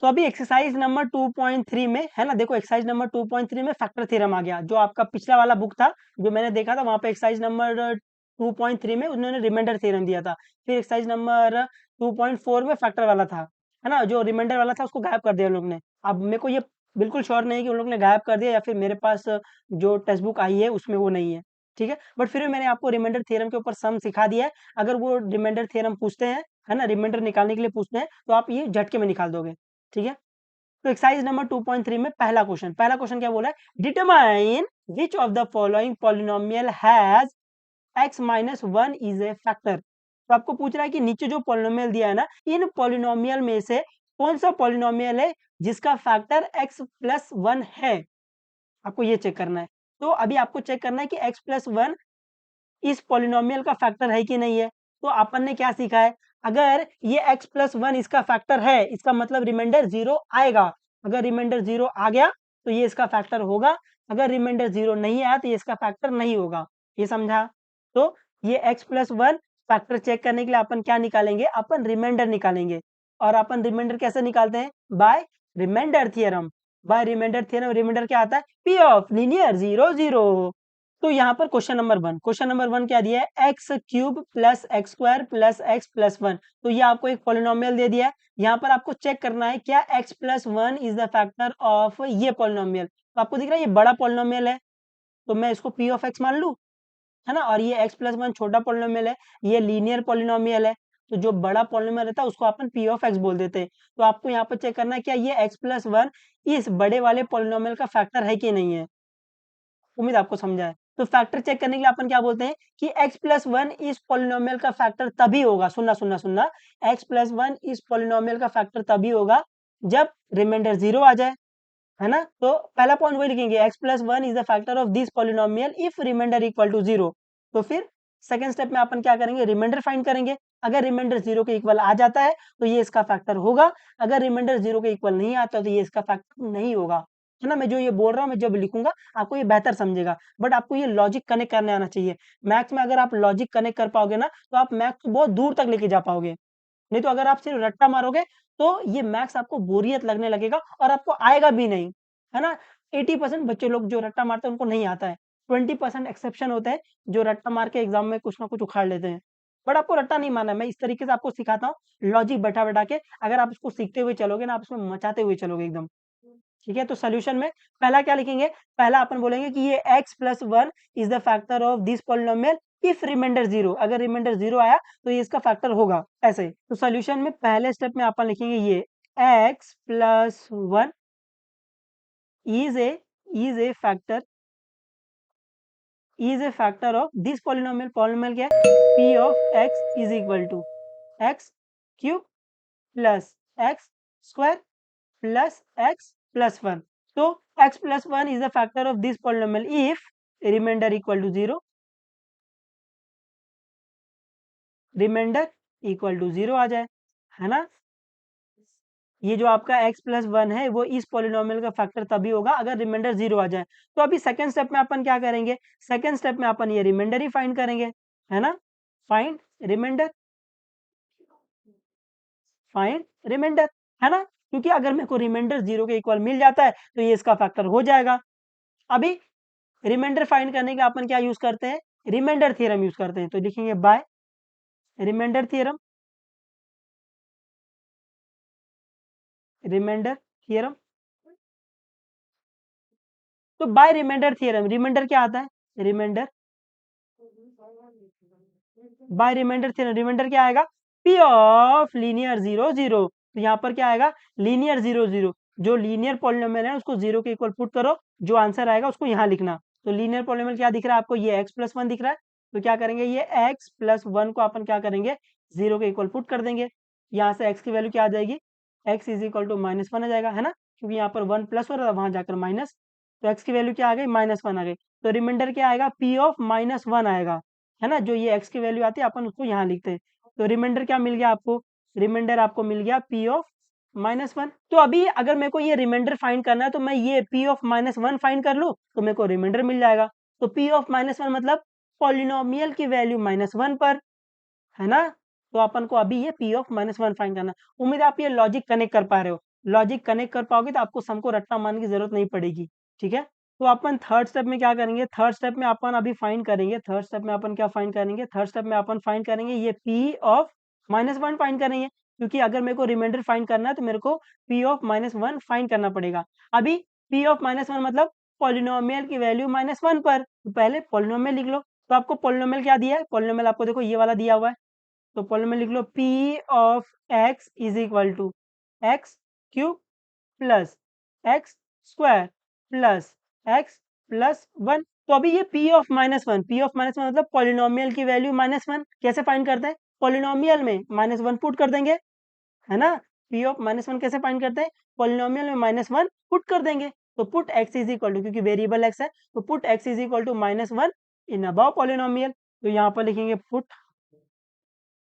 तो अभी exercise number 2.3 में है ना, देखो एक्सरसाइज नंबर 2.3 में फैक्टर थ्योरम आ गया, जो आपका पिछला वाला बुक था जो मैंने देखा था, वहां पे एक्सरसाइज नंबर 2.3 में उन्होंने रिमाइंडर थ्योरम दिया था। फिर एक्सरसाइज नंबर 2.4 में फैक्टर वाला था, है ना, जो रिमाइंडर वाला था उसको गायब कर दिया उन लोग ने। अब मेरे को ये बिल्कुल श्योर नहीं है कि उन लोग ने गायब कर दिया या फिर मेरे पास जो टेक्स्ट बुक आई है उसमें वो नहीं है, ठीक है। बट फिर भी मैंने आपको रिमाइंडर थ्योरम के ऊपर सम सिखा दिया है। अगर वो रिमाइंडर थ्योरम पूछते हैं, है ना, रिमाइंडर निकालने के लिए पूछते हैं, तो आप ये झटके में निकाल दोगे, ठीक है। तो एक्सरसाइज नंबर 2.3 में पहला क्वेश्चन क्या बोला है, determine which of the following polynomial has x minus one is a factor. तो आपको पूछ रहा है कि नीचे जो पॉलिनोमियल दिया है ना, इन पॉलिनोमियल में से कौन सा पॉलिनोमियल है जिसका फैक्टर x प्लस वन है, आपको ये चेक करना है। तो अभी आपको चेक करना है कि x प्लस वन इस पॉलिनोमियल का फैक्टर है कि नहीं है। तो अपन ने क्या सीखा है, अगर ये x प्लस वन इसका फैक्टर है, इसका मतलब रिमाइंडर जीरो आएगा। अगर रिमाइंडर जीरो आ गया तो ये इसका फैक्टर होगा, अगर रिमाइंडर जीरो नहीं आया तो ये इसका फैक्टर नहीं होगा। ये समझा। तो ये x plus one factor check करने के लिए अपन क्या निकालेंगे, अपन रिमाइंडर निकालेंगे। और अपन रिमाइंडर कैसे निकालते हैं, by remainder theorem. By remainder theorem remainder क्या आता है, p of linear zero zero. तो यहाँ पर क्वेश्चन नंबर वन क्या दिया है, x cube plus x square plus x plus one. तो ये आपको एक पॉलिनोमियल दे दिया है। यहाँ पर आपको चेक करना है क्या x plus one is the factor of ये पॉलिनोमियल। तो आपको दिख रहा है ये बड़ा पॉलिनोमियल है, तो मैं इसको पी ऑफ एक्स मान लूँ, है ना। और ये एक्स प्लस वन छोटा पॉलिनोमियल है, ये लीनियर पॉलिनोमियल है। तो जो बड़ा पॉलिनोमियल रहता है उसको अपन पी ऑफ एक्स बोल देते हैं। तो आपको यहाँ पर चेक करना है क्या ये एक्स प्लस वन इस बड़े वाले पॉलिनोमियल का फैक्टर है कि नहीं है। उम्मीद आपको समझा है। तो फैक्टर चेक करने के लिए अपन क्या बोलते हैं कि x प्लस वन इस पॉलिनोमियल का फैक्टर तभी होगा, सुनना सुनना सुनना, x प्लस वन इस पॉलिनोमियल का फैक्टर तभी होगा जब रिमाइंडर जीरो आ जाए, है ना। तो पहला पॉइंट वही लिखेंगे, x plus one is the factor of this polynomial if remainder equal to zero. तो फिर सेकंड स्टेप में अपन क्या करेंगे, रिमाइंडर फाइंड करेंगे। अगर रिमाइंडर जीरो के इक्वल आ जाता है तो ये इसका फैक्टर होगा, अगर रिमाइंडर जीरो के इक्वल नहीं आता तो ये इसका फैक्टर नहीं होगा, है ना। मैं जो ये बोल रहा हूँ मैं जब लिखूंगा आपको ये बेहतर समझेगा, बट आपको ये लॉजिक कनेक्ट करने आना चाहिए। मैथ्स में अगर आप लॉजिक कनेक्ट कर पाओगे ना तो आप मैथ्स को बहुत दूर तक लेके जा पाओगे। नहीं तो अगर आप सिर्फ रट्टा मारोगे तो ये मैथ्स आपको बोरियत लगने लगेगा और आपको आएगा भी नहीं, है ना। 80% बच्चे लोग जो रट्टा मारते हैं उनको नहीं आता है, 20% एक्सेप्शन होते हैं जो रट्टा मार के एग्जाम में कुछ ना कुछ उखाड़ लेते हैं। बट आपको रट्टा नहीं मारना है, मैं इस तरीके से आपको सिखाता हूँ लॉजिक बैठा बैठा के। अगर आप इसको सीखते हुए चलोगे ना, आप इसमें मचाते हुए चलोगे एकदम, ठीक है। तो सोल्यूशन में पहला क्या लिखेंगे, पहला अपन बोलेंगे कि ये x plus one is the factor of this polynomial if remainder zero. अगर रिमाइंडर जीरो आया तो ये इसका फैक्टर होगा, ऐसे। तो सोल्यूशन में पहले स्टेप में अपन लिखेंगे ये x plus one is a factor of this polynomial. Polynomial क्या है, p of x is equal to x cube plus x square plus x plus one. तो x plus one is the factor of this polynomial if remainder equal to zero, remainder equal to zero आ जाए, है ना। ये जो आपका x plus one है वो इस पॉलिनोमियल का फैक्टर तभी होगा अगर रिमाइंडर जीरो आ जाए। तो अभी सेकंड स्टेप में अपन क्या करेंगे, सेकंड स्टेप में अपन ये रिमाइंडर ही फाइंड करेंगे, है ना। फाइंड रिमाइंडर, फाइंड रिमाइंडर, है ना। क्योंकि अगर मेरे को रिमाइंडर जीरो के इक्वल मिल जाता है तो ये इसका फैक्टर हो जाएगा। अभी रिमाइंडर फाइंड करने के अपन क्या यूज करते हैं, रिमाइंडर थ्योरम यूज करते हैं। तो लिखेंगे by remainder theorem, remainder theorem. तो बाय रिमाइंडर थ्योरम रिमाइंडर क्या आता है, remainder by remainder theorem remainder क्या आएगा, p of linear zero zero. तो यहाँ पर क्या आएगा, लीनियर जीरो जीरो। जो लीनियर पॉलिनोमियल है उसको जीरो के इक्वल पुट करो, जो आंसर आएगा उसको यहाँ लिखना। तो लीनियर पॉलिनोमियल क्या दिख रहा है आपको, ये एक्स प्लस वन दिख रहा है। तो क्या करेंगे, ये एक्स प्लस वन को अपन क्या करेंगे, जीरो के इक्वल पुट कर देंगे। यहाँ से एक्स की वैल्यू क्या आ जाएगी, x is equal to minus one आ जाएगा, है ना। क्योंकि यहाँ पर वन प्लस हो रहा था वहां जाकर माइनस, तो एक्स की वैल्यू क्या आ गई, माइनस वन आ गई। तो रिमाइंडर क्या आएगा, पी ऑफ माइनस वन आएगा, है ना। जो ये एक्स की वैल्यू आती है अपन उसको यहाँ लिखते हैं। तो रिमाइंडर क्या मिल गया आपको, रिमाइंडर आपको मिल गया पी ऑफ माइनस वन। तो अभी अगर मेरे को ये रिमाइंडर फाइंड करना है तो मैं ये P of minus one find कर लूँ तो मेरे को रिमाइंडर मिल जाएगा। तो पी ऑफ माइनस वन मतलब पॉलिनोमियल की वैल्यू माइनस वन पर, है ना। तो अपन को अभी ये P of minus one find करना है। उम्मीद है आप ये लॉजिक कनेक्ट कर पा रहे हो। लॉजिक कनेक्ट कर पाओगे तो आपको सम को रट्टा मारने की जरूरत नहीं पड़ेगी। ठीक है, तो अपन थर्ड स्टेप में क्या करेंगे, थर्ड स्टेप में अपन अभी फाइंड करेंगे, थर्ड स्टेप में अपन क्या फाइंड करेंगे, थर्ड स्टेप में अपन फाइंड करेंगे ये पी ऑफ -1 फाइंड करेंगे, क्योंकि अगर मेरे को रिमाइंडर फाइंड करना है तो मेरे को पी ऑफ -1 फाइंड करना पड़ेगा। अभी पी ऑफ -1 मतलब पॉलिनोमियल की वैल्यू -1 पर, तो पहले पॉलिनोमियल लिख लो। तो आपको पॉलिनोमियल क्या दिया है, पॉलिनोमियल आपको देखो ये वाला दिया हुआ है, तो पॉलिनोमियल लिख लो p of x is equal to x cube plus x square plus x plus 1। तो अभी ये पी ऑफ -1, पी ऑफ -1 मतलब पॉलिनोमियल की वैल्यू -1 कैसे फाइंड करते हैं, पॉलिनोमियल में -1 पुट कर देंगे, है ना। पी ऑफ -1 कैसे फाइंड करते हैं, पॉलिनोमियल में -1 पुट कर देंगे। तो put x is equal to, क्योंकि वेरिएबल एक्स है, तो put x is equal to -1 in above polynomial. तो यहाँ पर लिखेंगे put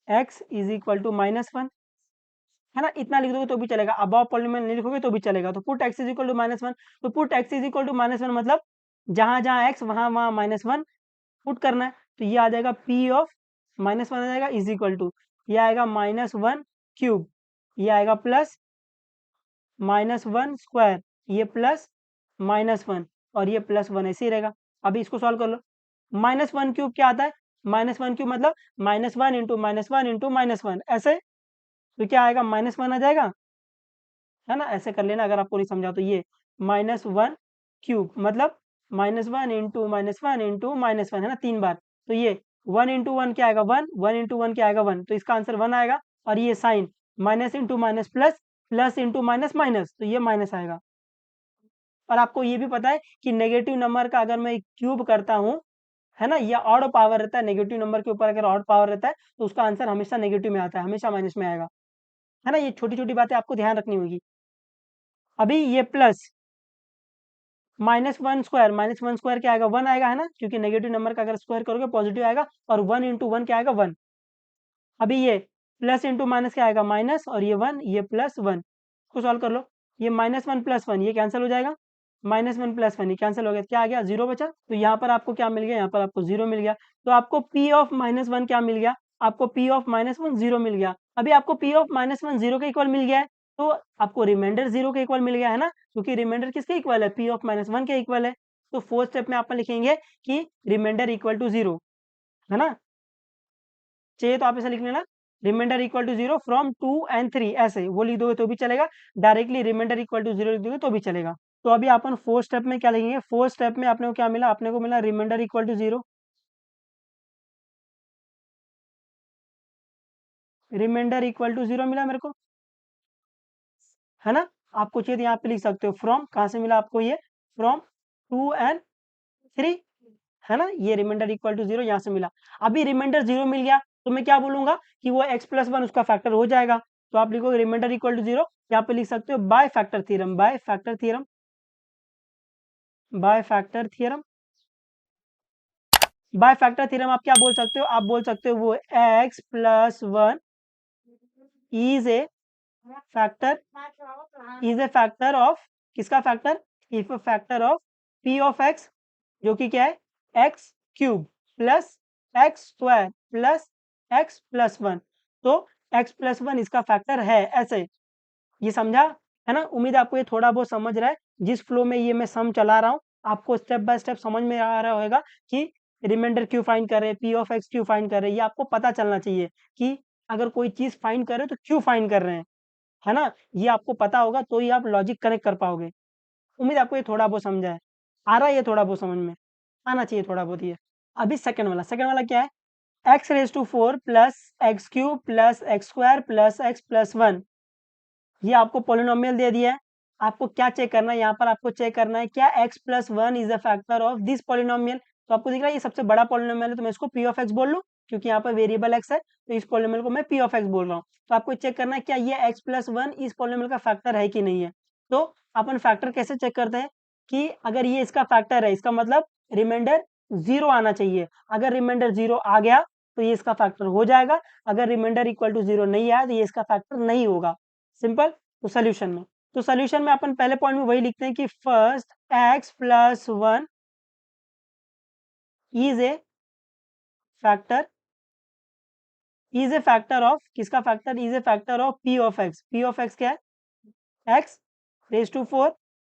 x is equal to -1, है ना, इतना लिख दोगे तो भी चलेगा, अबव पॉलिनोमियल नहीं लिखोगे तो भी चलेगा। तो put x is equal to -1, तो put x is equal to -1 मतलब जहां जहां एक्स वहां वहां -1 पुट करना है। तो ये आ जाएगा पी ऑफ -1 आ जाएगा इज इक्वल टू, ये आएगा -1 क्यूब, ये आएगा प्लस -1 स्क्वायर, ये प्लस -1 और ये +1 ऐसे ही रहेगा। अभी इसको सॉल्व कर लो, -1 क्यूब क्या आता है, -1 क्यूब मतलब -1 इंटू -1 इंटू -1 ऐसे, तो क्या आएगा -1 आ जाएगा, है ना। ऐसे कर लेना अगर आपको नहीं समझा तो। ये -1 क्यूब मतलब -1 इंटू -1 इंटू -1, है ना, 3 बार। तो ये 1 इंटू 1 क्या आएगा 1, 1 इंटू 1 क्या आएगा 1, तो इसका आंसर 1 आएगा। और ये sign minus into minus plus, plus into minus minus, तो ये माइनस आएगा। और आपको ये भी पता है कि नेगेटिव नंबर का अगर मैं क्यूब करता हूँ, है ना, या ऑड पावर रहता है, नेगेटिव नंबर के ऊपर अगर ऑड पावर रहता है तो उसका आंसर हमेशा नेगेटिव में आता है, हमेशा माइनस में आएगा, है ना। ये छोटी छोटी बातें आपको ध्यान रखनी होगी। अभी ये प्लस -1 स्क्वायर क्या आएगा 1 आएगा, है ना, क्योंकि नेगेटिव नंबर का अगर स्क्वायर करोगे पॉजिटिव आएगा। और 1 इंटू 1 क्या आएगा 1। अभी ये प्लस इंटू माइनस क्या आएगा माइनस, और ये 1, ये +1 को सॉल्व कर लो। ये -1 + 1 ये कैंसिल हो जाएगा, -1 + 1 ये कैंसिल हो गया, क्या आ गया 0 बचा। तो यहाँ पर आपको क्या मिल गया, यहाँ पर आपको 0 मिल गया। तो आपको P ऑफ -1 क्या मिल गया, आपको P ऑफ -1 0 मिल गया। अभी आपको P ऑफ -1 0 के इक्वल मिल गया है, तो आपको रिमाइंडर 0 के इक्वल मिल गया, है ना, क्योंकि रिमाइंडर किसके इक्वल है, P ऑफ -1 के इक्वल है। तो फोर्थ स्टेप में आप लिखेंगे कि रिमाइंडर इक्वल टू 0, है ना। चाहिए तो आप ऐसा लिख लेना, remainder equal to 0 from 2 and 3, ऐसे वो लिख दोगे तो भी चलेगा, डायरेक्टली रिमाइंडर इक्वल टू 0 लिख दोगे तो भी चलेगा। तो अभी अपन फोर्थ स्टेप में क्या लिखेंगे, फोर्थ स्टेप में आपने को क्या मिला, आपने को मिला remainder equal to 0, remainder equal to 0 मिला मेरे को, है ना। आपको चाहिए तो यहाँ पे लिख सकते हो फ्रॉम, कहाँ से मिला आपको ये, फ्रॉम 2 एंड 3, है ना, ये रिमाइंडर इक्वल टू 0 यहाँ से मिला। अभी रिमाइंडर 0 मिल गया तो मैं क्या बोलूंगा कि वो x+1 उसका फैक्टर हो जाएगा। तो आप लिखोगे रिमाइंडर इक्वल टू 0, यहाँ पे लिख सकते हो bye factor theorem, by factor theorem, by factor theorem. By factor theorem आप क्या बोल सकते हो, आप बोल सकते हो वो x+1 is a factor, is a factor of, किसका factor, if a factor of p of x, जो कि क्या है x cube plus x square plus x+1। तो x+1 इसका फैक्टर है, ऐसे, ये समझा, है ना। उम्मीद है आपको ये थोड़ा बहुत समझ रहा है, जिस फ्लो में ये मैं सम चला रहा हूँ आपको स्टेप बाय स्टेप समझ में आ रहा होगा कि रिमाइंडर क्यों फाइंड कर रहे हैं, पी ऑफ एक्स क्यों फाइंड कर रहे हैं, ये आपको पता चलना चाहिए कि अगर कोई चीज फाइंड कर रहे हो तो क्यों फाइंड कर रहे हैं, है ना। ये आपको पता होगा तो ही आप लॉजिक कनेक्ट कर पाओगे। उम्मीद है आपको ये थोड़ा बहुत समझा है, आ रहा है ये थोड़ा बहुत समझ में, आना चाहिए थोड़ा बहुत ये। अभी सेकंड वाला क्या है, x⁴ plus x cube plus x square plus x+1, ये आपको पॉलिनोमियल दे दिया है। आपको क्या चेक करना है, यहाँ पर आपको चेक करना है क्या x+1 is a factor of this polynomial. तो आपको दिख रहा है ये सबसे बड़ा पॉलिनोमियल है, तो मैं इसको p ऑफ x बोल लूँ, क्योंकि यहाँ पर वेरिएबल x है तो इस पॉलिनोमियल को मैं p ऑफ x बोल रहा हूँ। तो आपको चेक करना है क्या ये x+1 इस पॉलिनोमियल का फैक्टर है कि नहीं है। तो अपन फैक्टर कैसे चेक करते हैं कि अगर ये इसका फैक्टर है, इसका मतलब रिमाइंडर 0 आना चाहिए। अगर रिमाइंडर 0 आ गया तो ये इसका फैक्टर हो जाएगा, अगर रिमाइंडर इक्वल टू 0 नहीं आया तो ये इसका फैक्टर नहीं होगा, सिंपल। तो सोल्यूशन में अपन पहले पॉइंट में वही लिखते हैं कि first x+1 is a factor, is a factor of, किसका factor, is a factor of p of x, p of x क्या है x raise to 4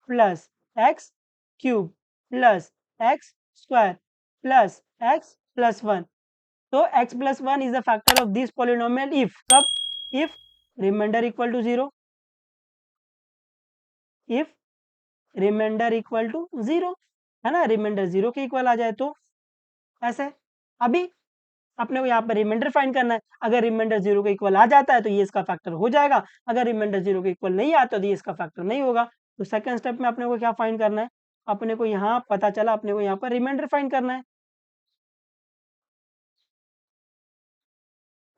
plus x cube plus x square plus x plus 1। तो x plus 1 is the factor of this polynomial if, कब? If remainder equal to 0, if remainder equal to 0, है ना, reminder 0 के equal आ जाए तो ऐसे। अभी अपने को यहाँ पर रिमाइंडर फाइंड करना है, अगर रिमाइंडर 0 के इक्वल आ जाता है तो ये इसका फैक्टर हो जाएगा, अगर रिमाइंडर 0 के इक्वल नहीं आता तो ये इसका फैक्टर नहीं होगा। तो सेकंड स्टेप में अपने को क्या फाइंड करना है? अपने को यहाँ पता चला, अपने को यहाँ पर रिमाइंडर फाइंड करना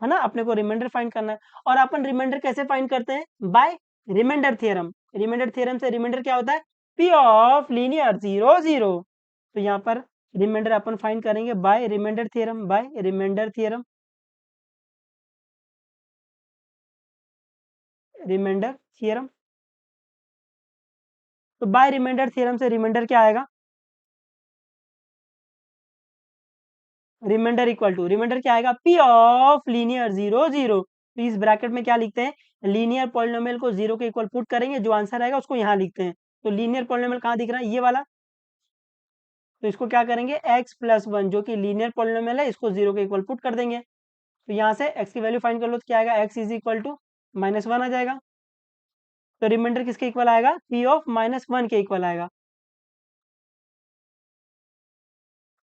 है ना, अपने को रिमाइंडर फाइंड करना है। और अपन रिमाइंडर कैसे फाइंड करते हैं? By remainder theorem. Remainder theorem से रिमाइंडर क्या होता है? P of linear 0 0। तो यहाँ पर रिमाइंडर अपन फाइंड करेंगे by remainder theorem, by remainder theorem, remainder theorem. तो बाय रिमाइंडर थ्योरम से रिमाइंडर क्या आएगा? रिमाइंडर इक्वल टू, रिमाइंडर क्या आएगा? P of linear 0 0। तो इस ब्रैकेट में क्या लिखते हैं? लीनियर पॉलिनोमियल को 0 के इक्वल पुट करेंगे, जो आंसर आएगा उसको यहाँ लिखते हैं। तो लीनियर पॉलिनोमियल कहाँ दिख रहा है? ये वाला। तो इसको क्या करेंगे? x प्लस 1 जो कि लीनियर पॉलिनोमियल है, इसको 0 के इक्वल पुट कर देंगे। तो यहाँ से x की वैल्यू फाइंड कर लो, तो क्या आएगा? x इज इक्वल टू -1 आ जाएगा। तो रिमाइंडर किसके इक्वल आएगा? p ऑफ -1 के इक्वल आएगा।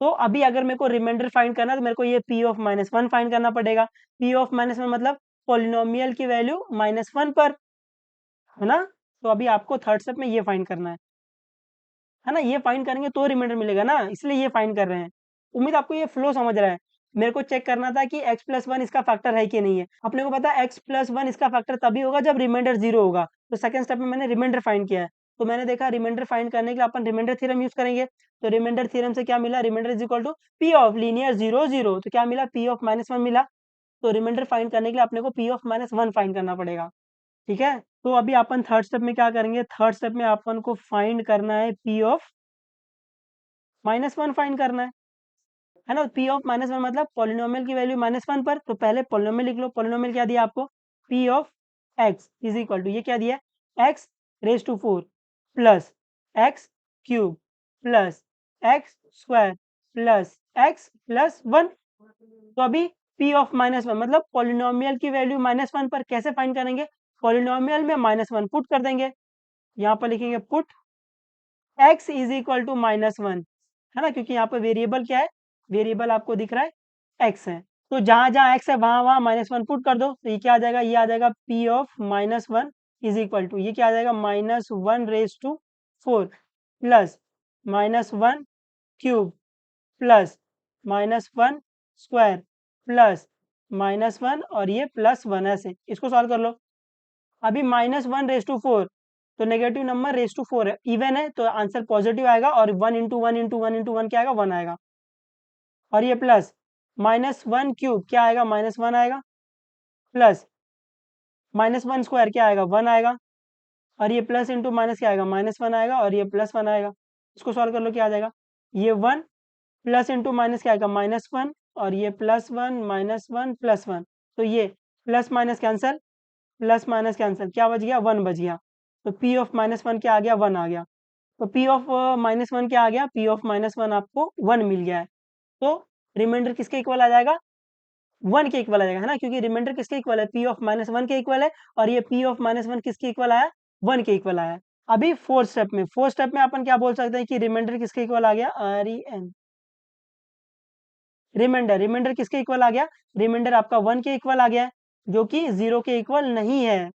तो अभी अगर मेरे को रिमाइंडर फाइंड करना है तो मेरे को ये p ऑफ -1 फाइंड करना पड़ेगा। p ऑफ -1 मतलब पॉलिनोमियल की वैल्यू -1 पर, है ना। तो अभी आपको थर्ड स्टेप में ये फाइंड करना है ना, ये फाइंड करेंगे तो रिमाइंडर मिलेगा ना, इसलिए ये फाइंड कर रहे हैं। उम्मीद आपको ये फ्लो समझ रहा है। मेरे को चेक करना था कि x प्लस 1 इसका फैक्टर है कि नहीं है। अपने को पता है x प्लस 1 इसका फैक्टर तभी होगा जब रिमाइंडर 0 होगा। तो सेकंड स्टेप में मैंने रिमाइंडर फाइंड किया है। तो मैंने देखा रिमाइंडर फाइंड करने के लिए अपन रिमाइंडर थ्योरम यूज करेंगे। तो रिमाइंडर थ्योरम से क्या मिला? Remainder is equal to p of linear 0 0। तो क्या मिला? p ऑफ -1 मिला। तो रिमाइंडर फाइंड करने के लिए अपने को p ऑफ -1 फाइंड करना पड़ेगा। ठीक है। तो अभी अपन थर्ड स्टेप में क्या करेंगे? थर्ड स्टेप में अपन को फाइंड करना है p ऑफ -1 फाइंड करना है ना। p ऑफ -1 मतलब पॉलिनोमियल की वैल्यू -1 पर। तो पहले पॉलिनोमियल लिख लो। पॉलिनोमियल क्या दिया आपको? p of x is equal to, ये क्या दिया? x raise to 4 plus x cube plus x square plus x plus 1। तो अभी p ऑफ -1 मतलब पॉलिनोमियल की वैल्यू -1 पर कैसे फाइंड करेंगे? पॉलिनोमियल में -1 पुट कर देंगे। यहाँ पर लिखेंगे put x is equal to -1, है ना, क्योंकि यहाँ पर वेरिएबल क्या है? वेरिएबल आपको दिख रहा है x है। तो जहां जहां x है वहां वहां -1 पुट कर दो। तो ये क्या आ जाएगा? ये आ जाएगा p of -1 is equal to, ये क्या आ जाएगा? -1 raise to 4 plus -1 cube plus -1 square plus -1 और ये +1 ऐसे। इसको सॉल्व कर लो। अभी -1 रेज टू 4, तो नेगेटिव नंबर रेज टू 4 है, इवन है, तो आंसर पॉजिटिव आएगा। और 1 इंटू 1 इंटू 1 इंटू 1 क्या आएगा? 1 आएगा। और ये प्लस -1 क्यूब क्या आएगा? -1 आएगा प्लस -1 स्क्वायर क्या आएगा? 1 आएगा। और ये प्लस इंटू माइनस क्या आएगा? -1 आएगा। और ये +1 आएगा। इसको सॉल्व कर लो, क्या आ जाएगा? ये 1 प्लस इंटू माइनस क्या आएगा? -1। और ये +1 -1 +1। तो ये plus minus cancel, plus minus cancel, क्या बच गया? 1 बच गया। तो p ऑफ -1 क्या आ गया? 1 आ गया। तो p ऑफ -1 क्या आ गया? p ऑफ -1 आपको 1 मिल गया है। तो रिमाइंडर किसके इक्वल आ जाएगा? 1 के इक्वल आ जाएगा, है ना, क्योंकि रिमाइंडर किसके इक्वल है? p ऑफ -1 के इक्वल है। और ये p ऑफ -1 किसके इक्वल आया? 1 के इक्वल आया। अभी फोर्थ स्टेप में अपन क्या बोल सकते हैं कि रिमाइंडर किसके इक्वल आ गया? REN, रिमाइंडर, रिमाइंडर किसके इक्वल आ गया? रिमाइंडर आपका 1 के इक्वल आ गया है, जो कि 0 के इक्वल नहीं है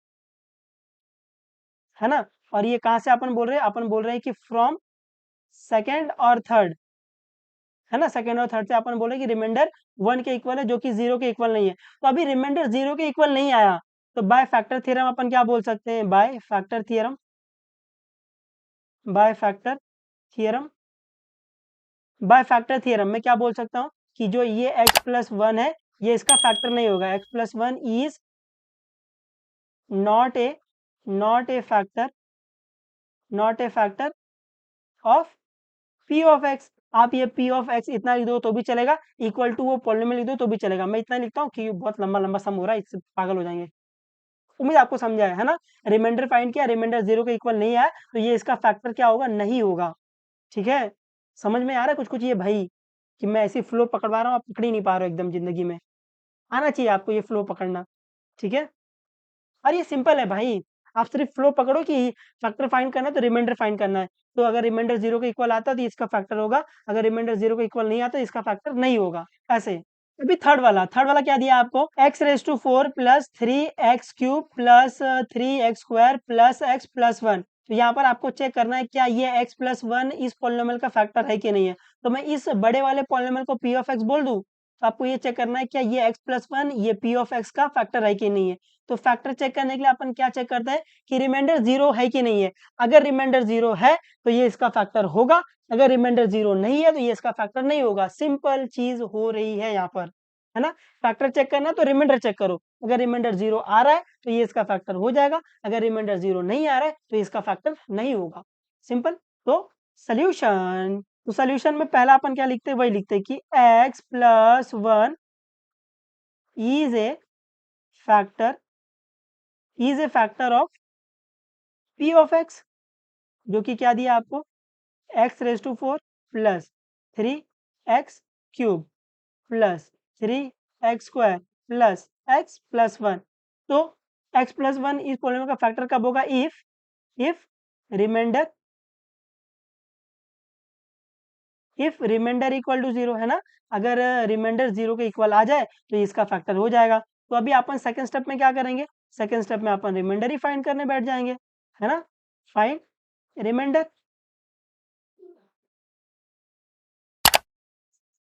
ना। और ये कहाँ से अपन बोल रहे हैं? अपन बोल रहे हैं कि फ्रॉम सेकेंड और थर्ड, है ना, सेकेंड और थर्ड से अपन बोल रहे हैं कि रिमाइंडर 1 के इक्वल है, जो कि 0 के इक्वल नहीं है। तो अभी रिमाइंडर 0 के इक्वल नहीं आया, तो बाय फैक्टर थ्योरम अपन क्या बोल सकते हैं? Bye factor theorem, by factor theorem, by factor theorem में क्या बोल सकता हूँ कि जो ये x प्लस 1 है, ये इसका फैक्टर नहीं होगा। x plus 1 is not A not a factor, not a factor of p of x। आप ये p ऑफ x इतना लिख दो तो भी चलेगा, इक्वल टू वो पॉलिनोमियल लिख दो तो भी चलेगा। मैं इतना लिखता हूँ कि बहुत लंबा लंबा सम हो रहा है, इससे पागल हो जाएंगे। उम्मीद आपको समझा है ना। रिमाइंडर फाइंड किया, रिमाइंडर 0 के इक्वल नहीं आया, तो ये इसका फैक्टर क्या होगा, नहीं होगा। ठीक है, समझ में आ रहा है कुछ कुछ ये भाई, कि मैं ऐसी फ्लो पकड़वा रहा हूँ, आप पकड़ ही नहीं पा रहे हो एकदम जिंदगी में। आना चाहिए आपको ये फ्लो पकड़ना। ठीक है, और ये सिंपल है भाई, आप सिर्फ फ्लो पकड़ो कि फैक्टर फाइंड करना है तो रिमाइंडर फाइंड करना है। तो अगर रिमाइंडर 0 के इक्वल आता है तो इसका फैक्टर होगा, अगर रिमाइंडर 0 के इक्वल नहीं आता तो इसका फैक्टर नहीं होगा, ऐसे। अभी थर्ड वाला क्या दिया आपको, x⁴ plus 3x³ plus 3x² plus x plus 1। तो यहाँ पर आपको चेक करना है क्या ये x प्लस 1 इस पॉलिनोमियल का फैक्टर है कि नहीं है। तो मैं इस बड़े वाले पॉलिनोमियल को p ऑफ x बोल दूं, तो आपको ये चेक करना है क्या ये x प्लस 1 ये p ऑफ x का फैक्टर है कि नहीं है। तो फैक्टर चेक करने के लिए अपन क्या चेक करते हैं कि रिमाइंडर 0 है कि नहीं है। अगर रिमाइंडर 0 है तो ये इसका फैक्टर होगा, अगर रिमाइंडर 0 नहीं है तो ये इसका फैक्टर नहीं होगा। सिंपल चीज हो रही है यहाँ पर, है ना। फैक्टर चेक करना है तो रिमाइंडर चेक करो, अगर रिमाइंडर 0 आ रहा है तो ये इसका फैक्टर हो जाएगा, अगर रिमाइंडर 0 नहीं आ रहा है तो इसका फैक्टर नहीं होगा। सिंपल। तो सोल्यूशन, तो सोल्यूशन में पहला अपन क्या लिखते हैं, वही लिखते हैं कि x plus 1 is a factor, is a factor of p of x, जो कि क्या दिया आपको, x⁴ plus 3x³ plus 3x² plus x plus 1। तो x प्लस 1 इस पॉलिनोमियल का फैक्टर कब होगा, if remainder, if remainder equal to 0, है ना। अगर रिमाइंडर 0 के इक्वल आ जाए तो इसका फैक्टर हो जाएगा। तो अभी अपन सेकंड स्टेप में क्या करेंगे, सेकंड स्टेप में अपन रिमाइंडर ही फाइंड करने बैठ जाएंगे, है ना। फाइंड रिमाइंडर,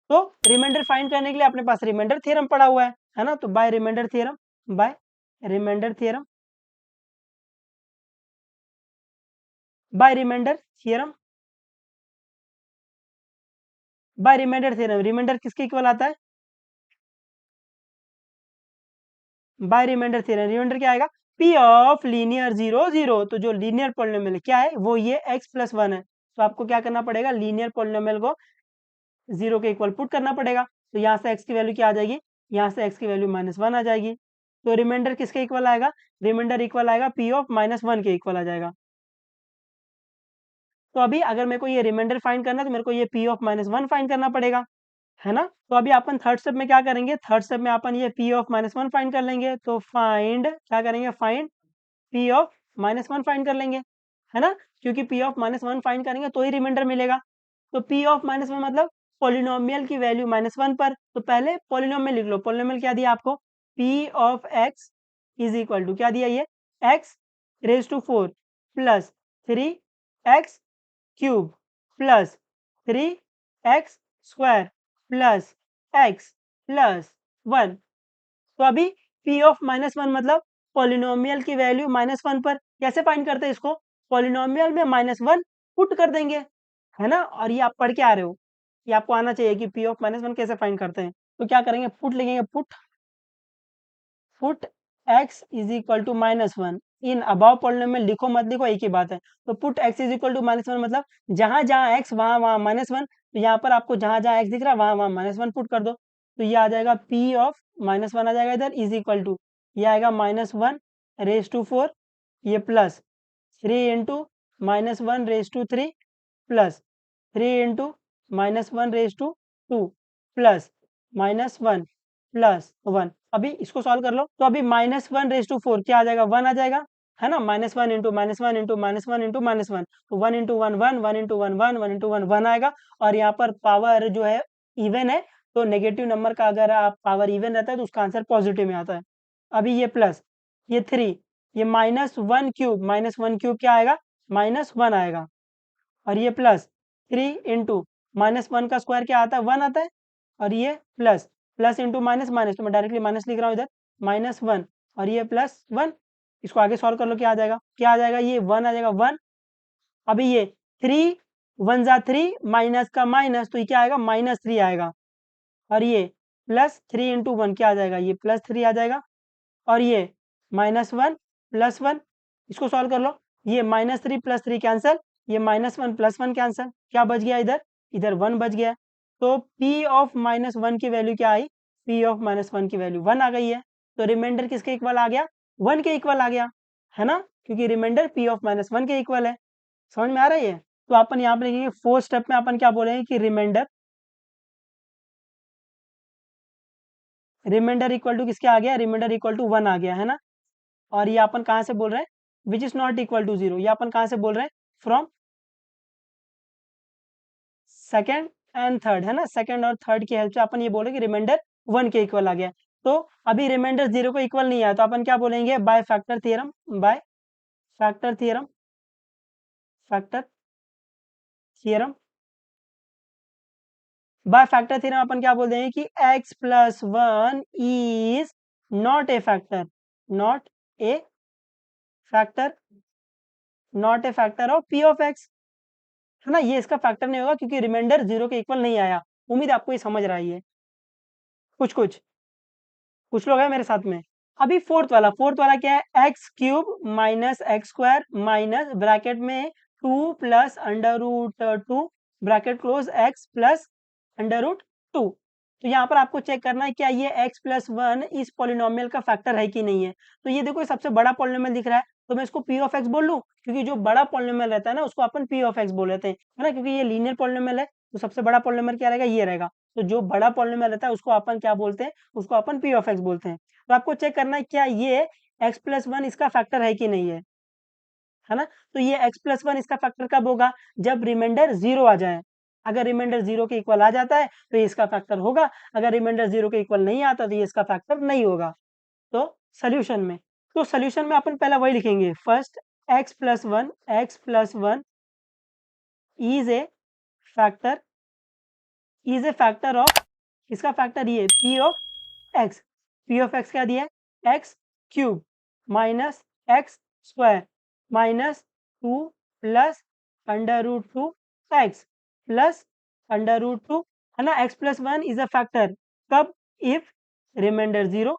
तो रिमाइंडर फाइंड करने के लिए अपने पास रिमाइंडर थ्योरम पड़ा हुआ है ना। तो by remainder theorem, by remainder theorem, by remainder theorem, by remainder theorem, remainder किसके इक्वल आता है, बाय रिमाइंडर थ्योरम, रिमाइंडर क्या आएगा, p ऑफ लीनियर 0 0। तो जो लीनियर पॉलिनोमियल क्या है वो ये x प्लस 1 है। तो आपको क्या करना पड़ेगा, लीनियर पॉलिनोमियल को 0 के इक्वल पुट करना पड़ेगा। तो यहाँ से x की वैल्यू क्या आ जाएगी, यहाँ से x की वैल्यू -1 आ जाएगी। तो रिमाइंडर किसके इक्वल आएगा, रिमाइंडर इक्वल आएगा p ऑफ -1 के इक्वल आ जाएगा। तो अभी अगर मेरे को ये रिमाइंडर फाइंड करना है तो मेरे को ये p ऑफ -1 फाइंड करना पड़ेगा, है ना। तो अभी अपन थर्ड स्टेप में क्या करेंगे, थर्ड स्टेप में अपन ये p ऑफ -1 फाइंड कर लेंगे। तो फाइंड क्या करेंगे, फाइंड p ऑफ -1 फाइंड कर लेंगे, है ना। क्योंकि p ऑफ -1 फाइंड करेंगे तो ही रिमाइंडर मिलेगा। तो p ऑफ -1 मतलब पॉलिनोमियल की वैल्यू -1 पर। तो पहले पॉलिनोमियल लिख लो, पॉलिनोमियल क्या दिया आपको, p of x is equal to क्या दिया, ये x⁴ plus 3x³ plus 3x² plus x plus 1। तो अभी p ऑफ -1 मतलब पॉलिनोमियल की वैल्यू -1 पर। कैसे फाइंड करते हैं इसको, पॉलिनोमियल में -1 पुट कर देंगे, है ना। और ये आप पढ़ के आ रहे हो, ये आपको आना चाहिए कि p ऑफ -1 कैसे फाइंड करते हैं। तो क्या करेंगे, पुट लिखेंगे, put put x is equal to -1 in above polynomial, लिखो मत लिखो एक ही बात है। तो put x is equal to -1 मतलब जहां जहां x वहां वहां -1। तो यहाँ पर आपको जहां जहां x दिख रहा है वहां वहां -1 पुट कर दो। तो ये आ जाएगा p ऑफ -1 आ जाएगा इधर, इज इक्वल टू ये आएगा -1⁴ ये plus 3 into -1⁻³ plus 3 into -1⁻² plus -1 plus 1। अभी इसको सॉल्व कर लो। तो अभी -1⁻4 क्या आ जाएगा, 1 आ जाएगा, है ना। -1 इंटू -1 इंटू -1 इंटू -1, तो 1 इंटू 1 1, 1 इंटू 1 1, 1 इंटू 1 1 आएगा। और यहाँ पर पावर जो है इवन है, तो नेगेटिव नंबर का अगर आप पावर इवन रहता है तो उसका आंसर पॉजिटिव में आता है। अभी ये प्लस ये 3, ये -1³ क्या आएगा, -1 आएगा। और ये प्लस 3 इंटू -1 का स्क्वायर क्या आता है, 1 आता है। और ये plus plus into minus minus, तो मैं डायरेक्टली माइनस लिख रहा हूँ इधर, -1। और ये +1, इसको आगे सॉल्व कर लो, क्या आ जाएगा, क्या आ जाएगा, ये 1 आ जाएगा, 1। अभी ये 3 1 जा 3 माइनस का माइनस, तो ये क्या आएगा, -3 आएगा। और ये +3 इंटू 1 क्या आ जाएगा, ये +3 आ जाएगा। और ये -1 +1, इसको सॉल्व कर लो। ये -3 +3 कैंसल, ये -1 +1 कैंसल, क्या बच गया इधर, इधर 1 बच गया। तो p ऑफ -1 की वैल्यू क्या आई, p ऑफ -1 की वैल्यू 1 आ गई है। तो रिमाइंडर किसके इक्वल आ गया, 1 के इक्वल आ गया, है ना, क्योंकि रिमाइंडर पी ऑफ माइनस 1 के इक्वल है। समझ में आ रहा है ये? तो अपन यहाँ पे लिखेंगे फोर्थ स्टेप में अपन क्या बोलेंगे कि रिमाइंडर इक्वल टू किसके आ गया, रिमाइंडर इक्वल टू 1 आ गया, है ना। और ये अपन कहाँ से बोल रहे हैं, which is not equal to 0, ये अपन कहाँ से बोल रहे हैं, फ्रॉम सेकेंड एंड थर्ड, है ना, सेकेंड और थर्ड की हेल्प से अपन ये बोले कि रिमाइंडर 1 के इक्वल आ गया। तो अभी रिमाइंडर 0 को इक्वल नहीं आया, तो अपन क्या बोलेंगे, by factor theorem, by factor theorem, factor theorem, by factor theorem अपन क्या बोल देंगे कि x plus 1 is not a factor, not a factor, not a factor of p of x, है ना, ये इसका फैक्टर नहीं होगा क्योंकि रिमाइंडर 0 के इक्वल नहीं आया। उम्मीद है आपको ये समझ रहा है, कुछ कुछ कुछ लोग हैं मेरे साथ में। अभी फोर्थ वाला क्या है, x cube minus x square minus bracket में 2 plus under root 2 bracket close x plus under root 2। तो यहाँ पर आपको चेक करना है क्या ये x प्लस 1 इस पॉलिनोमियल का फैक्टर है कि नहीं है। तो ये देखो सबसे बड़ा पॉलिनोमियल दिख रहा है, तो मैं इसको p ऑफ x बोल लूँ, क्योंकि जो बड़ा पॉलिनोमियल रहता है ना उसको अपन p ऑफ x बोल लेते हैं, है ना, क्योंकि ये लीनियर पॉलिनोमियल है। तो सबसे बड़ा पॉलिनोमियल क्या रहेगा, ये रहेगा। तो जो बड़ा पॉलिनोमियल रहता है उसको अपन क्या बोलते हैं, उसको अपन p ऑफ x बोलते हैं। तो आपको चेक करना है क्या ये x प्लस 1 इसका फैक्टर है कि नहीं है ना। तो ये x प्लस 1 इसका फैक्टर कब होगा, जब रिमाइंडर 0 आ जाए। अगर रिमाइंडर 0 के इक्वल आ जाता है तो ये इसका फैक्टर होगा, अगर रिमाइंडर 0 के इक्वल नहीं आता तो ये इसका फैक्टर नहीं होगा। तो सोल्यूशन में, तो सोल्यूशन में अपन पहला वही लिखेंगे, first x plus 1 is a factor, is a factor of, इसका फैक्टर ये p of x, p of x क्या दिया है, x cube minus x square minus 2 plus under root 2 x plus under root 2, है ना। x plus 1 is a factor कब, if remainder 0,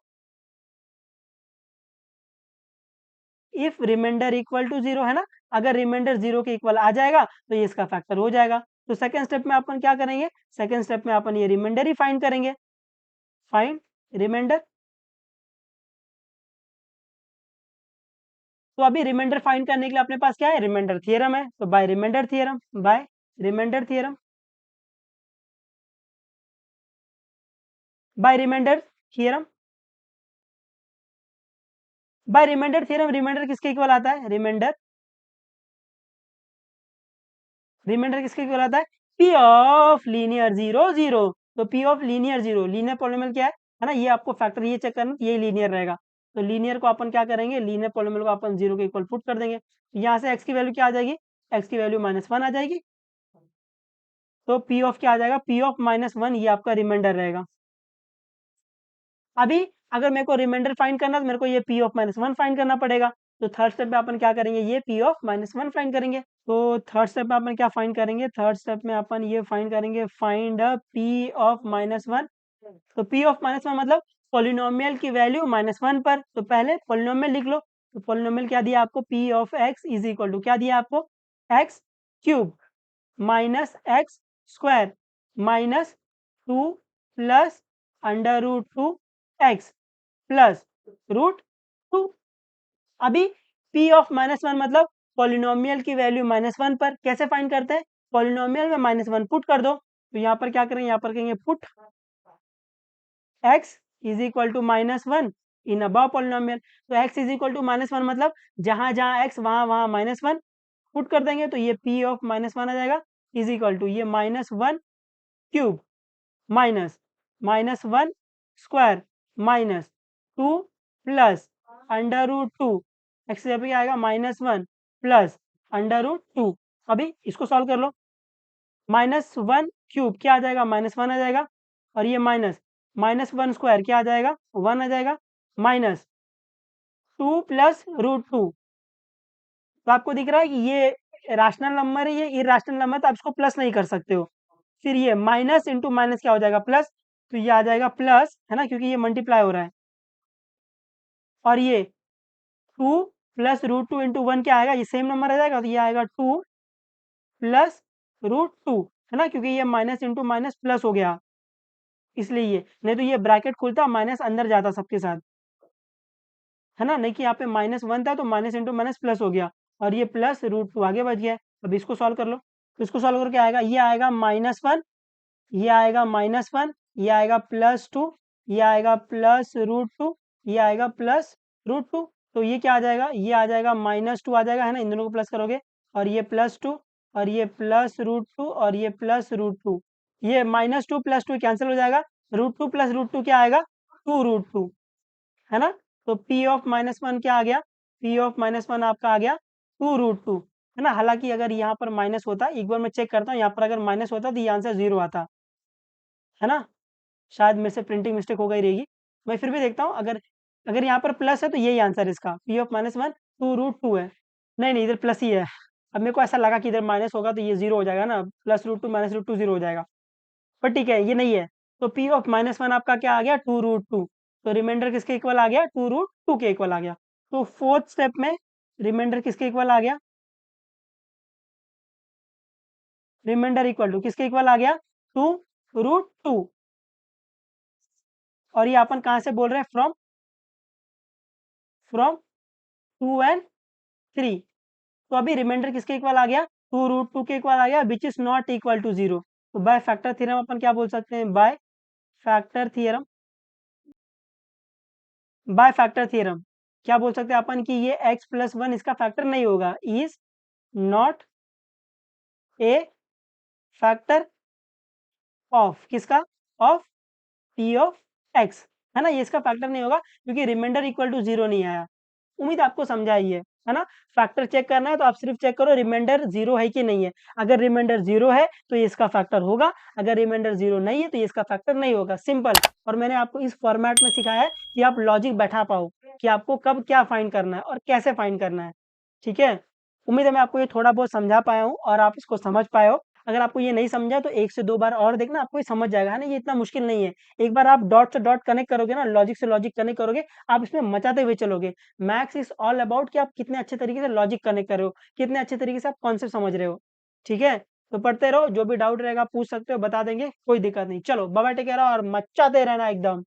if remainder equal to 0, है ना। अगर रिमाइंडर 0 के इक्वल आ जाएगा तो ये इसका फैक्टर हो जाएगा। तो सेकंड स्टेप में अपन क्या करेंगे, सेकंड स्टेप में अपन ये रिमाइंडर ही फाइंड करेंगे, फाइंड रिमाइंडर। तो अभी रिमाइंडर फाइंड करने के लिए अपने पास क्या है, रिमाइंडर थ्योरम है। तो by remainder theorem, by remainder theorem, by remainder theorem, by remainder theorem, remainder किसके इक्वल आता है, रिमाइंडर, रिमाइंडर किसके इक्वल आता है, पी ऑफ लीनियर 0 0। तो P of linear 0, linear polynomial क्या है ना, ये आपको फैक्टर ये चेक करना, ये लीनियर रहेगा। तो लीनियर को अपन क्या करेंगे, लीनियर पॉलिनोमियल को अपन 0 के इक्वल पुट कर देंगे। यहाँ से x की वैल्यू क्या आ जाएगी, x की वैल्यू -1 आ जाएगी। तो पी ऑफ क्या आ जाएगा, पी ऑफ -1, ये आपका रिमाइंडर रहेगा। अभी अगर मेरे को रिमाइंडर फाइंड करना तो मेरे को ये पी ऑफ -1 फाइंड करना पड़ेगा। तो थर्ड स्टेप में अपन क्या करेंगे, ये पी ऑफ -1 फाइंड करेंगे। तो थर्ड स्टेप में अपन क्या फाइंड करेंगे, थर्ड स्टेप में अपन ये फाइंड करेंगे, फाइंड पी ऑफ -1। तो पी ऑफ -1 मतलब पॉलिनोमियल की वैल्यू -1 पर। तो पहले पॉलिनोमियल लिख लो। तो पॉलिनोमियल क्या दिया आपको, p of x is equal to क्या दिया आपको, x cube minus x square minus 2 plus under root 2 x plus root 2। अभी p ऑफ -1 मतलब पॉलिनोमियल की वैल्यू -1 पर, कैसे फाइंड करते हैं, पॉलिनोमियल में -1 पुट कर दो। तो यहाँ पर क्या करेंगे, यहाँ पर कहेंगे put x is equal to -1 in above polynomial. तो x इज इक्वल टू -1 मतलब जहां जहां x वहां वहां -1 पुट कर देंगे। तो ये p ऑफ -1 आ जाएगा इज इक्वल टू ये -1 cube minus -1 square minus 2 plus under root 2, x की जगह पे क्या आएगा, -1 प्लस अंडर रूट 2। अभी इसको सॉल्व कर लो, -1 क्यूब क्या आ जाएगा, -1 आ जाएगा, और ये -1 स्क्वायर क्या आ जाएगा, 1 आ जाएगा, माइनस 2 प्लस रूट 2। तो आपको दिख रहा है कि ये रैशनल नंबर है, ये इरेशनल नंबर, तो आप इसको प्लस नहीं कर सकते हो। फिर ये माइनस इंटू माइनस क्या हो जाएगा, प्लस। तो ये आ जाएगा प्लस, है ना, क्योंकि ये मल्टीप्लाई हो रहा है। और ये 2 प्लस रूट 2 इंटू 1 क्या आएगा, ये सेम नंबर आ जाएगा। तो ये आएगा 2 प्लस रूट 2, है ना, क्योंकि ये माइनस इंटू माइनस प्लस हो गया, इसलिए ये, नहीं तो ये ब्रैकेट खुलता माइनस अंदर जाता सबके साथ। है ना, नहीं कि यहाँ पे -1 था तो माइनस इंटू माइनस प्लस हो गया, और ये प्लस √2 आगे बच गया। अब इसको सॉल्व कर लो, तो इसको सॉल्व करके आएगा, ये आएगा -1, ये आएगा -1, ये आएगा +2, ये आएगा +√2, ये आएगा +√2। तो ये क्या आ जाएगा, ये आ जाएगा -2 आ जाएगा, है ना, इन दोनों को प्लस करोगे, और ये +2 और ये +√2 और ये +√2, ये -2 +2 कैंसिल हो जाएगा, √2 + √2 क्या आएगा, 2√2, है ना। तो P ऑफ -1 क्या आ गया, P ऑफ -1 आपका आ गया 2√2, है ना। हालांकि अगर यहाँ पर माइनस होता, एक बार मैं चेक करता हूँ, यहाँ पर अगर माइनस होता तो ये आंसर 0 आता, है ना। शायद मेरे से प्रिंटिंग मिस्टेक हो गई रहेगी, मैं फिर भी देखता हूँ, अगर अगर यहाँ पर प्लस है तो यही आंसर है इसका, P ऑफ -1 2√2 है। नहीं नहीं, इधर प्लस ही है। अब मेरे को ऐसा लगा कि इधर माइनस होगा तो ये 0 हो जाएगा ना, +√2 -√2 0 हो जाएगा, पर ठीक है, ये नहीं है। तो P ऑफ -1 आपका क्या आ गया, 2√2। तो रिमाइंडर किसके इक्वल आ गया, 2√2 के इक्वल आ गया। तो फोर्थ स्टेप में रिमाइंडर किसके इक्वल आ गया, रिमाइंडर इक्वल टू किसके इक्वल आ गया, 2√2। और ये अपन कहाँ से बोल रहे हैं, फ्रॉम फ्रॉम 2 एंड 3। तो अभी रिमाइंडर किसके इक्वल आ गया, 2√2 के इक्वल आ गया, which is not equal to 0। तो बाय फैक्टर थ्योरम अपन क्या बोल सकते हैं, bye factor theorem, by factor theorem क्या बोल सकते हैं अपन कि ये x+1 इसका फैक्टर नहीं होगा, is not a factor of किसका, ऑफ P ऑफ x, है ना, ये इसका फैक्टर नहीं होगा क्योंकि रिमाइंडर इक्वल टू 0 नहीं आया। उम्मीद आपको समझा ही है ना। फैक्टर चेक करना है तो आप सिर्फ चेक करो रिमाइंडर 0 है कि नहीं है। अगर रिमाइंडर 0 है तो ये इसका फैक्टर होगा, अगर रिमाइंडर 0 नहीं है तो ये इसका फैक्टर नहीं होगा, सिंपल। और मैंने आपको इस फॉर्मेट में सिखाया है कि आप लॉजिक बैठा पाओ कि आपको कब क्या फाइंड करना है और कैसे फाइंड करना है, ठीक है। उम्मीद है मैं आपको ये थोड़ा बहुत समझा पाया हूँ और आप इसको समझ पाए हो। अगर आपको ये नहीं समझा तो 1 से 2 बार और देखना, आपको ये समझ जाएगा, है ना, ये इतना मुश्किल नहीं है। एक बार आप डॉट से डॉट कनेक्ट करोगे ना, लॉजिक से लॉजिक कनेक्ट करोगे, आप इसमें मचाते हुए चलोगे। मैथ्स इज ऑल अबाउट कि आप कितने अच्छे तरीके से लॉजिक कनेक्ट कर रहे हो, कितने अच्छे तरीके से आप कॉन्सेप्ट समझ रहे हो, ठीक है। तो पढ़ते रहो, जो भी डाउट रहेगा पूछ सकते हो, बता देंगे, कोई दिक्कत नहीं। चलो बाय बाय, टेक केयर और मचाते रहना एकदम।